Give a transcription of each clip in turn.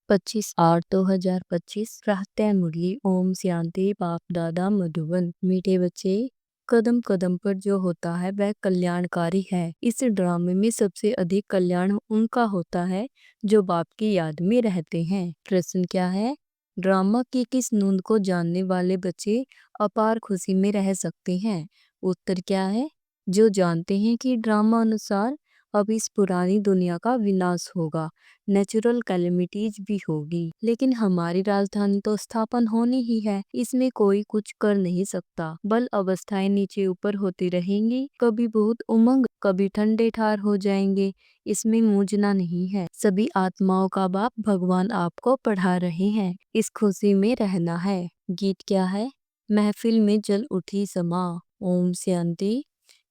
25/8/2025 प्रातः मुरली। ओम शांति। बाप दादा मधुबन। मीठे बच्चे, कदम कदम पर जो होता है वह कल्याणकारी है। इस ड्रामे में सबसे अधिक कल्याण उनका होता है जो बाप की याद में रहते हैं। प्रश्न क्या है? ड्रामा की किस नूंद को जानने वाले बच्चे अपार खुशी में रह सकते हैं? उत्तर क्या है? जो जानते हैं कि ड्रामा अनुसार अब इस पुरानी दुनिया का विनाश होगा, नेचुरल कैलेमिटीज भी होगी, लेकिन हमारी राजधानी तो स्थापन होनी ही है, इसमें कोई कुछ कर नहीं सकता। बल अवस्थाएं नीचे ऊपर होती रहेंगी, कभी बहुत उमंग, कभी ठंडे ठार हो जाएंगे, इसमें मूंझना नहीं है। सभी आत्माओं का बाप भगवान आपको पढ़ा रहे हैं, इस खुशी में रहना है। गीत क्या है? महफिल में जल उठी समा। ओम शांति।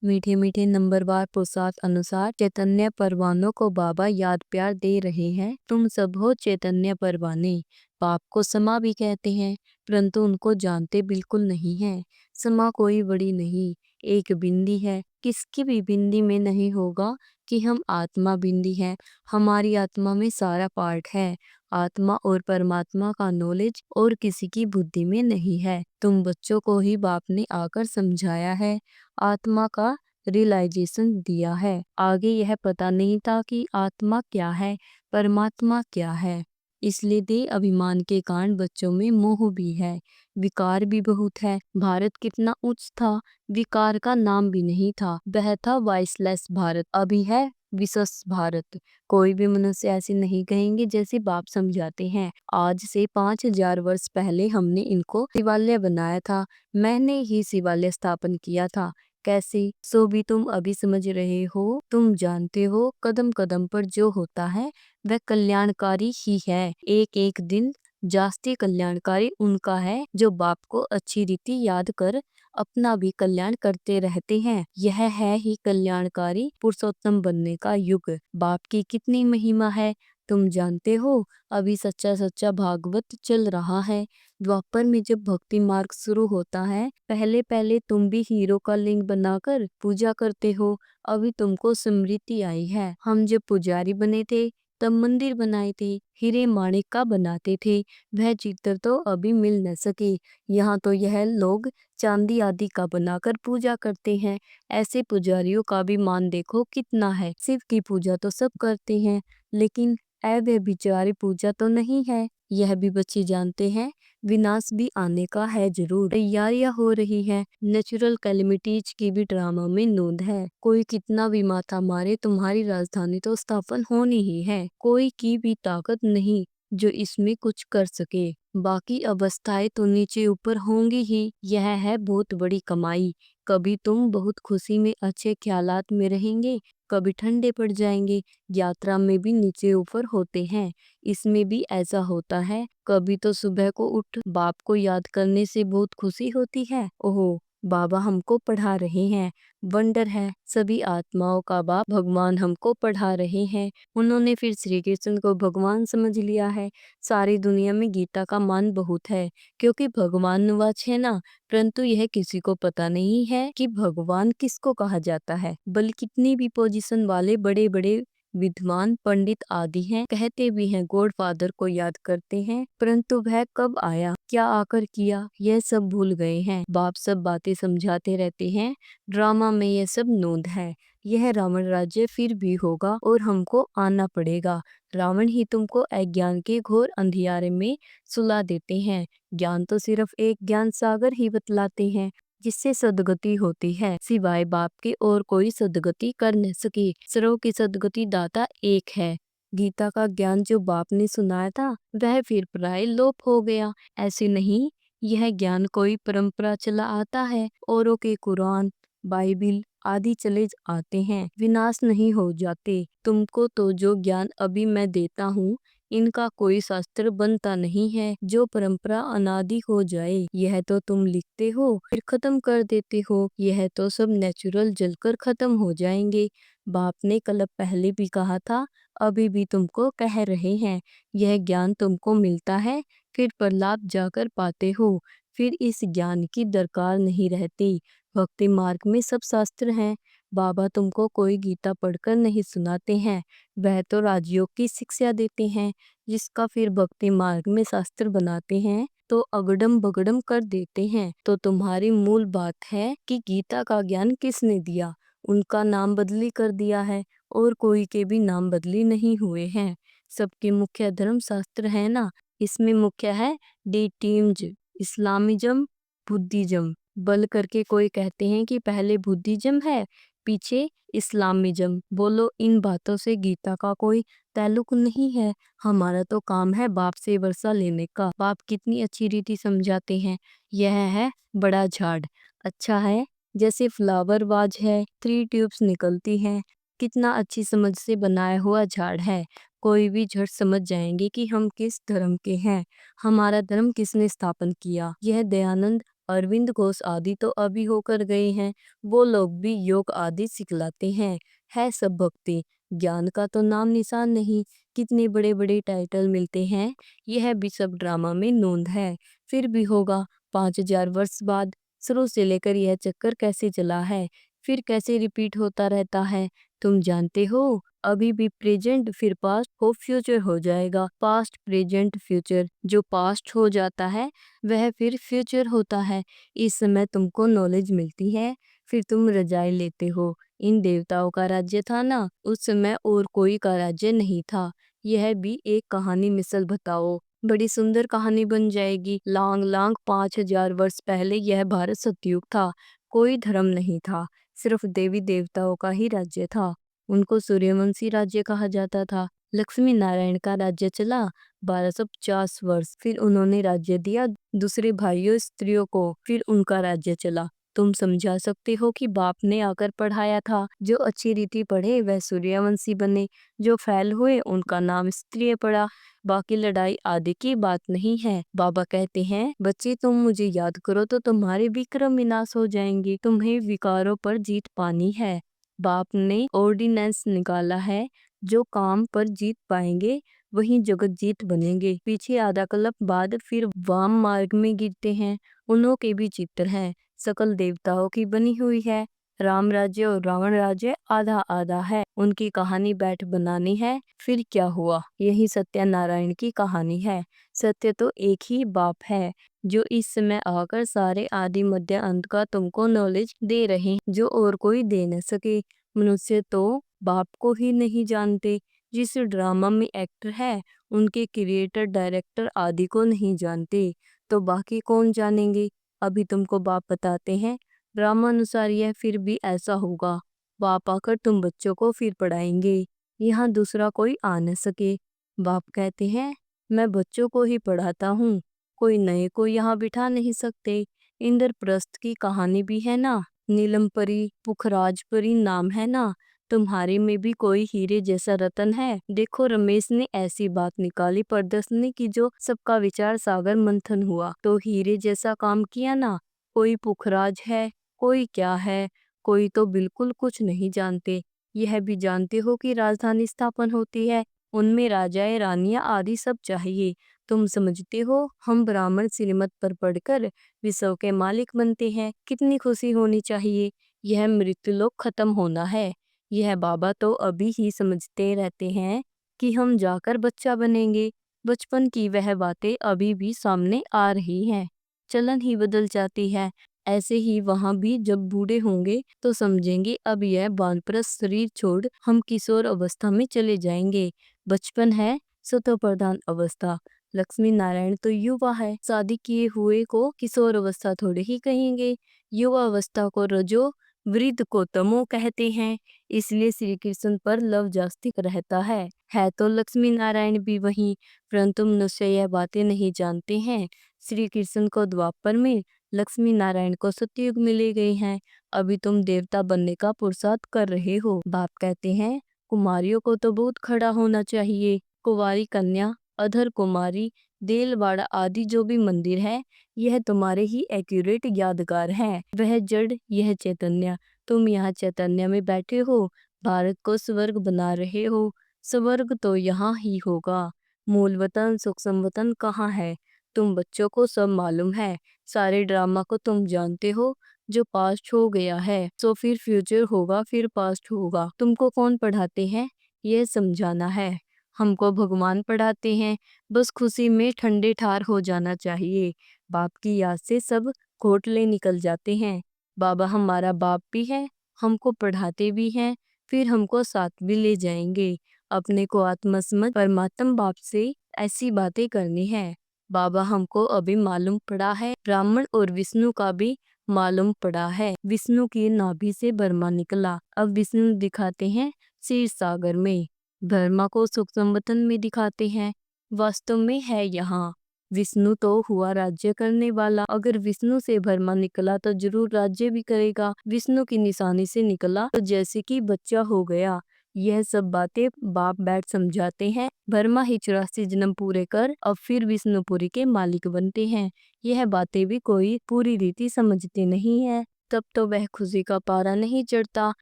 मीठे मीठे नंबरवार पुरुषार्थ अनुसार चैतन्य परवानों को बाबा याद प्यार दे रहे हैं। तुम सब हो चैतन्य परवाने। बाप को समा भी कहते हैं, परंतु उनको जानते बिल्कुल नहीं है। समा कोई बड़ी नहीं, एक बिंदी है। किसकी भी बिंदी में नहीं होगा कि हम आत्मा बिंदी है। हमारी आत्मा में सारा पार्ट है। आत्मा और परमात्मा का नॉलेज और किसी की बुद्धि में नहीं है। तुम बच्चों को ही बाप ने आकर समझाया है, आत्मा का रियलाइजेशन दिया है। आगे यह पता नहीं था कि आत्मा क्या है, परमात्मा क्या है। इसलिए देह अभिमान के कारण बच्चों में मोह भी है, विकार भी बहुत है। भारत कितना उच्च था, विकार का नाम भी नहीं था। वह था वाइसलेस भारत, अभी है विशेष भारत। कोई भी मनुष्य ऐसे नहीं कहेंगे जैसे बाप समझाते हैं। आज से 5000 वर्ष पहले हमने इनको शिवालय बनाया था, मैंने ही शिवालय स्थापन किया था। कैसे? सो भी तुम अभी समझ रहे हो। तुम जानते हो कदम कदम पर जो होता है वह कल्याणकारी ही है। एक एक दिन जास्ती कल्याणकारी उनका है जो बाप को अच्छी रीति याद कर अपना भी कल्याण करते रहते हैं। यह है ही कल्याणकारी पुरुषोत्तम बनने का युग। बाप की कितनी महिमा है तुम जानते हो। अभी सच्चा सच्चा भागवत चल रहा है। द्वापर में जब भक्ति मार्ग शुरू होता है, पहले पहले तुम भी हीरो का लिंग बनाकर पूजा करते हो। अभी तुमको स्मृति आई है, हम जब पुजारी बने थे तब मंदिर बनाए थे, हीरे माणिक का बनाते थे। वह चित्र तो अभी मिल न सके। यहाँ तो यह लोग चांदी आदि का बनाकर पूजा करते हैं। ऐसे पुजारियों का भी मान देखो कितना है। शिव की पूजा तो सब करते हैं, लेकिन अव्यभिचारी पूजा तो नहीं है। यह भी बच्चे जानते हैं, विनाश भी आने का है जरूर। तैयारियां हो रही है, नेचुरल कैलेमिटीज की भी ड्रामा में नोंद है। कोई कितना भी माथा मारे, तुम्हारी राजधानी तो स्थापन होनी ही है। कोई की भी ताकत नहीं जो इसमें कुछ कर सके। बाकी अवस्थाएं तो नीचे ऊपर होंगी ही, यह है बहुत बड़ी कमाई। कभी तुम बहुत खुशी में अच्छे ख्यालात में रहेंगे, कभी ठंडे पड़ जाएंगे। यात्रा में भी नीचे ऊपर होते हैं, इसमें भी ऐसा होता है। कभी तो सुबह को उठ बाप को याद करने से बहुत खुशी होती है। ओहो, बाबा हमको पढ़ा रहे हैं। वंडर है, सभी आत्माओं का बाप भगवान हमको पढ़ा रहे हैं। उन्होंने फिर श्री कृष्ण को भगवान समझ लिया है। सारी दुनिया में गीता का मान बहुत है, क्योंकि भगवान निवाच है ना। परंतु यह किसी को पता नहीं है कि भगवान किसको कहा जाता है। बल्कि कितनी भी पोजीशन वाले बड़े बड़े विद्वान पंडित आदि हैं, कहते भी हैं गॉड फादर को याद करते हैं, परंतु वह कब आया, क्या आकर किया, यह सब भूल गए हैं। बाप सब बातें समझाते रहते हैं, ड्रामा में यह सब नोंद है। यह रावण राज्य फिर भी होगा और हमको आना पड़ेगा। रावण ही तुमको अज्ञान के घोर अंधियारे में सुला देते हैं। ज्ञान तो सिर्फ एक ज्ञान सागर ही बतलाते हैं, जिससे सदगति होती है। सिवाय बाप के और कोई सदगति कर न सके। सर्व की सदगति दाता एक है। गीता का ज्ञान जो बाप ने सुनाया था वह फिर प्राय लोप हो गया। ऐसे नहीं, यह ज्ञान कोई परंपरा चला आता है। औरों के कुरान, बाइबिल आदि चले आते हैं, विनाश नहीं हो जाते। तुमको तो जो ज्ञान अभी मैं देता हूँ, इनका कोई शास्त्र बनता नहीं है जो परंपरा अनादि हो जाए। यह तो तुम लिखते हो फिर खत्म कर देते हो, यह तो सब नेचुरल जलकर खत्म हो जाएंगे। बाप ने कल पहले भी कहा था, अभी भी तुमको कह रहे हैं। यह ज्ञान तुमको मिलता है, फिर प्रलाप जाकर पाते हो, फिर इस ज्ञान की दरकार नहीं रहती। भक्ति मार्ग में सब शास्त्र हैं। बाबा तुमको कोई गीता पढ़कर नहीं सुनाते हैं, वह तो राजयोग की शिक्षा देते हैं। जिसका फिर भक्ति मार्ग में शास्त्र बनाते हैं तो अगड़म बगड़म कर देते हैं। तो तुम्हारी मूल बात है कि गीता का ज्ञान किसने दिया? उनका नाम बदली कर दिया है और कोई के भी नाम बदली नहीं हुए हैं। सबके मुख्य धर्म शास्त्र है ना, इसमें मुख्य है डी टीम्स, इस्लामिज्म, बुद्धिज्म। बल करके कोई कहते हैं कि पहले बुद्धिज्म है, पीछे इस्लामिज्म। बोलो, इन बातों से गीता का कोई ताल्लुक नहीं है। हमारा तो काम है बाप से वर्षा लेने का। बाप कितनी अच्छी रीति समझाते हैं। यह है बड़ा झाड़, अच्छा है जैसे फ्लावर वाज है, 3 ट्यूब्स निकलती हैं। कितना अच्छी समझ से बनाया हुआ झाड़ है। कोई भी झट समझ जाएंगे कि हम किस धर्म के हैं, हमारा धर्म किसने स्थापन किया। यह दयानंद, अरविंद घोष आदि तो अभी होकर गए हैं, वो लोग भी योग आदि सिखलाते हैं। है सब भक्ति, ज्ञान का तो नाम निशान नहीं। कितने बड़े बड़े टाइटल मिलते हैं, यह भी सब ड्रामा में नोंद है। फिर भी होगा 5000 वर्ष बाद। शुरू से लेकर यह चक्कर कैसे चला है, फिर कैसे रिपीट होता रहता है, तुम जानते हो? अभी भी प्रेजेंट, फिर पास्ट, हो फ्यूचर हो जाएगा। पास्ट प्रेजेंट फ्यूचर, जो पास्ट हो जाता है वह फिर फ्यूचर होता है। इस समय तुमको नॉलेज मिलती है, फिर तुम रजाई लेते हो। इन देवताओं का राज्य था ना, उस समय और कोई का राज्य नहीं था। यह भी एक कहानी मिसल बताओ, बड़ी सुंदर कहानी बन जाएगी। लांग लांग 5000 वर्ष पहले यह भारत सतयुग था। कोई धर्म नहीं था, सिर्फ देवी देवताओं का ही राज्य था। उनको सूर्यवंशी राज्य कहा जाता था। लक्ष्मी नारायण का राज्य चला 1250 वर्ष, फिर उन्होंने राज्य दिया दूसरे भाइयों स्त्रियों को, फिर उनका राज्य चला। तुम समझा सकते हो कि बाप ने आकर पढ़ाया था। जो अच्छी रीति पढ़े वह सूर्यवंशी बने, जो फैल हुए उनका नाम क्षत्रिय पड़ा। बाकी लड़ाई आदि की बात नहीं है। बाबा कहते हैं, बच्चे तुम मुझे याद करो तो तुम्हारे विक्रम विनाश हो जाएंगे। तुम्हें विकारों पर जीत पानी है। बाप ने ऑर्डिनेंस निकाला है, जो काम पर जीत पाएंगे वही जगत जीत बनेंगे। पीछे आधा कल्प बाद फिर वाम मार्ग में गिरते हैं, उन्हों के भी चित्र हैं। सकल देवताओं की बनी हुई है। राम राज्य और रावण राज्य आधा आधा है। उनकी कहानी बैठ बनानी है। फिर क्या हुआ, यही सत्यनारायण की कहानी है। सत्य तो एक ही बाप है, जो इस समय आकर सारे आदि मध्य अंत का तुमको नॉलेज दे रहे हैं, जो और कोई दे न सके। मनुष्य तो बाप को ही नहीं जानते। जिस ड्रामा में एक्टर है उनके क्रिएटर डायरेक्टर आदि को नहीं जानते, तो बाकी कौन जानेंगे। अभी तुमको बाप बताते हैं, ड्रामा अनुसार यह फिर भी ऐसा होगा। बाप आकर तुम बच्चों को फिर पढ़ाएंगे, यहाँ दूसरा कोई आ न सके। बाप कहते हैं, मैं बच्चों को ही पढ़ाता हूँ, कोई नए को यहाँ बिठा नहीं सकते। इंद्रप्रस्थ की कहानी भी है ना, नीलम परी, पुखराज परी नाम है ना। तुम्हारे में भी कोई हीरे जैसा रतन है। देखो, रमेश ने ऐसी बात निकाली प्रदर्शनी की जो सबका विचार सागर मंथन हुआ, तो हीरे जैसा काम किया ना। कोई पुखराज है, कोई क्या है, कोई तो बिल्कुल कुछ नहीं जानते। यह भी जानते हो कि राजधानी स्थापन होती है, उनमें राजाएं रानियां आदि सब चाहिए। तुम समझते हो, हम ब्राह्मण श्रीमत पर पढ़कर विश्व के मालिक बनते हैं, कितनी खुशी होनी चाहिए। यह मृत्युलोक खत्म होना है। यह बाबा तो अभी ही समझते रहते हैं कि हम जाकर बच्चा बनेंगे। बचपन की वह बातें अभी भी सामने आ रही हैं, चलन ही बदल जाती है। ऐसे ही वहाँ भी जब बूढ़े होंगे तो समझेंगे अब यह वानप्रस्थ शरीर छोड़ हम किशोर अवस्था में चले जाएंगे। बचपन है सतो प्रधान अवस्था। लक्ष्मी नारायण तो युवा है, शादी किए हुए को किशोर अवस्था थोड़े ही कहेंगे। युवा अवस्था को रजो, वृद्ध को तमो कहते हैं। इसलिए श्री कृष्ण पर लव जास्ती रहता है तो लक्ष्मी नारायण भी वही, परंतु मनुष्य यह बातें नहीं जानते हैं। श्री कृष्ण को द्वापर में, लक्ष्मी नारायण को सतयुग में ले गए हैं। अभी तुम देवता बनने का पुरुषार्थ कर रहे हो। बाप कहते हैं, कुमारियों को तो बहुत खड़ा होना चाहिए। कुंवारी कन्या, अधर कुमारी, देलवाड़ा आदि जो भी मंदिर है, यह तुम्हारे ही एक्यूरेट यादगार है। वह जड़, यह चैतन्य। तुम यहाँ चैतन्य में बैठे हो, भारत को स्वर्ग बना रहे हो। स्वर्ग तो यहाँ ही होगा। मूल वतन सूक्ष्म वतन कहाँ है, तुम बच्चों को सब मालूम है। सारे ड्रामा को तुम जानते हो, जो पास्ट हो गया है तो फिर फ्यूचर होगा, फिर पास्ट होगा। तुमको कौन पढ़ाते हैं, यह समझाना है। हमको भगवान पढ़ाते हैं, बस खुशी में ठंडे ठार हो जाना चाहिए। बाप की याद से सब घोटले निकल जाते हैं। बाबा हमारा बाप भी है, हमको पढ़ाते भी हैं, फिर हमको साथ भी ले जाएंगे। अपने को आत्मा समझ परमात्मा बाप से ऐसी बातें करनी है। बाबा हमको अभी मालूम पड़ा है, ब्राह्मण और विष्णु का भी मालूम पड़ा है। विष्णु की नाभि से ब्रह्मा निकला, अब विष्णु दिखाते हैं क्षीर सागर में। ब्रह्मा को सुख संवतन में दिखाते हैं, वास्तव में है यहाँ। विष्णु तो हुआ राज्य करने वाला, अगर विष्णु से ब्रह्मा निकला तो जरूर राज्य भी करेगा। विष्णु की निशानी से निकला तो जैसे कि बच्चा हो गया। यह सब बातें बाप बैठ समझाते हैं। ब्रह्मा ही 84 जन्म पूरे कर अब फिर विष्णुपुरी के मालिक बनते हैं। यह बातें भी कोई पूरी रीति समझते नहीं है। तब तो वह खुशी का पारा नहीं चढ़ता।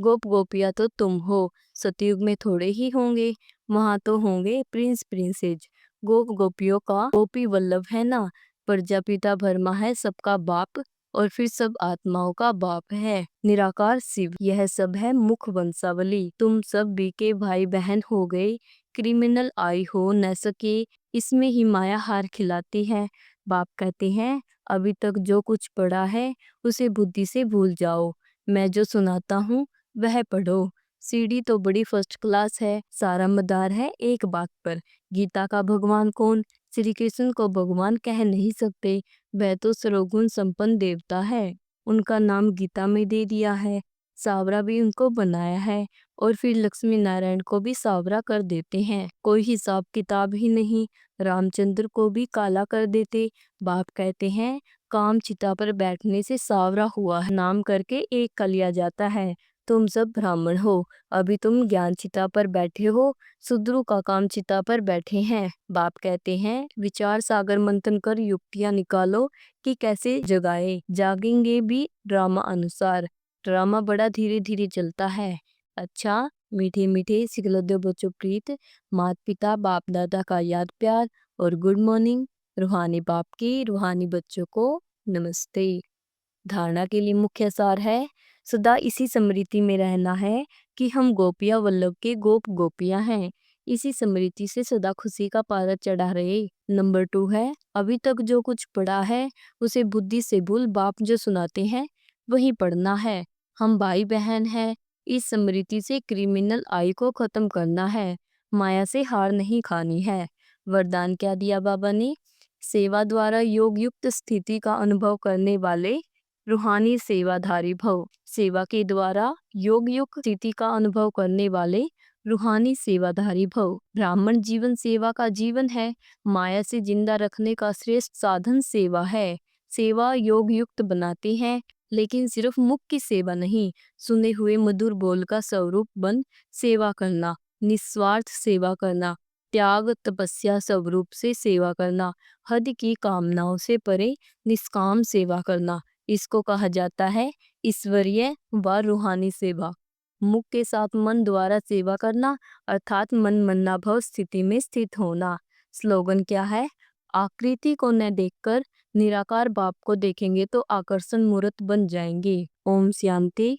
गोप गोपिया तो तुम हो, सतयुग में थोड़े ही होंगे, वहाँ तो होंगे प्रिंस प्रिंसेज। गोप गोपियों का गोपी वल्लभ है ना। प्रजापिता ब्रह्मा है सबका बाप, और फिर सब आत्माओं का बाप है निराकार शिव। यह सब है मुख वंशावली। तुम सब भी के भाई बहन हो गए, क्रिमिनल आई हो न सके, इसमें ही माया हार खिलाती है। बाप कहते हैं अभी तक जो कुछ पढ़ा है उसे बुद्धि से भूल जाओ, मैं जो सुनाता हूँ वह पढ़ो। सीढ़ी तो बड़ी फर्स्ट क्लास है, सारा मदार है एक बात पर। गीता का भगवान कौन? श्री कृष्ण को भगवान कह नहीं सकते, वह तो सर्वगुण संपन्न देवता है। उनका नाम गीता में दे दिया है, सावरा भी उनको बनाया है, और फिर लक्ष्मी नारायण को भी सावरा कर देते हैं। कोई हिसाब किताब ही नहीं, रामचंद्र को भी काला कर देते। बाप कहते हैं काम चिता पर बैठने से सावरा हुआ है, नाम करके एक कर लिया जाता है। तुम सब ब्राह्मण हो, अभी तुम ज्ञान चिता पर बैठे हो, शूद्रों का काम चिता पर बैठे हैं। बाप कहते हैं विचार सागर मंथन कर युक्तियां निकालो कि कैसे जगाए, जागेंगे भी ड्रामा अनुसार। ड्रामा बड़ा धीरे धीरे चलता है। अच्छा, मीठे मीठे सिकलद्दो बच्चों प्रीत, माता पिता बाप दादा का याद प्यार और गुड मॉर्निंग। रूहानी बाप की रूहानी बच्चों को नमस्ते। धारणा के लिए मुख्य सार है, सदा इसी स्मृति में रहना है कि हम गोपिया वल्लभ के गोप गोपियां हैं। इसी स्मृति से सदा खुशी का पारा चढ़ा रहे। नंबर 2 है, अभी तक जो कुछ पढ़ा है उसे बुद्धि से भूल, बाप जो सुनाते हैं वही पढ़ना है। हम भाई बहन हैं, इस स्मृति से क्रिमिनल आई को खत्म करना है, माया से हार नहीं खानी है। वरदान क्या दिया बाबा ने? सेवा द्वारा योग युक्त स्थिति का अनुभव करने वाले रूहानी सेवाधारी भव। सेवा के द्वारा योग युक्त स्थिति का अनुभव करने वाले रूहानी सेवाधारी भव। ब्राह्मण जीवन सेवा का जीवन है, माया से जिंदा रखने का श्रेष्ठ साधन सेवा है। सेवा योग युक्त बनाते हैं, लेकिन सिर्फ मुख की सेवा नहीं, सुने हुए मधुर बोल का स्वरूप बन सेवा करना, निस्वार्थ सेवा करना, त्याग तपस्या स्वरूप से सेवा करना, हद की कामनाओं से परे निष्काम सेवा करना, इसको कहा जाता है ईश्वरीय व रूहानी सेवा। मुख के साथ मन द्वारा सेवा करना अर्थात मन मन्ना भव स्थिति में स्थित होना। स्लोगन क्या है? आकृति को न देखकर निराकार बाप को देखेंगे तो आकर्षण मूर्त बन जाएंगे। ओम शांति।